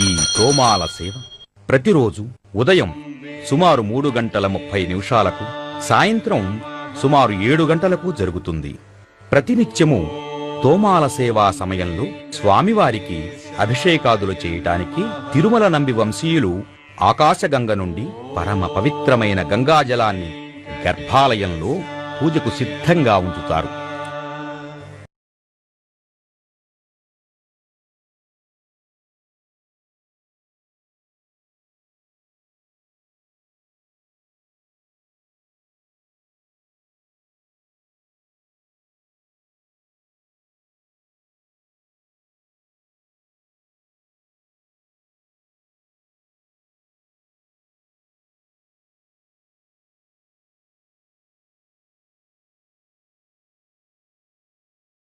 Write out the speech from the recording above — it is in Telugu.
ఈ తోమాల సేవ ప్రతిరోజు ఉదయం సుమారు 3:30 సాయంత్రం సుమారు 7 జరుగుతుంది. ప్రతినిత్యము తోమాల సేవా సమయంలో స్వామివారికి అభిషేకాదులు చేయటానికి తిరుమల నంబి వంశీయులు ఆకాశగంగ నుండి పరమ పవిత్రమైన గంగాజలాన్ని గర్భాలయంలో పూజకు సిద్ధంగా ఉంచుతారు.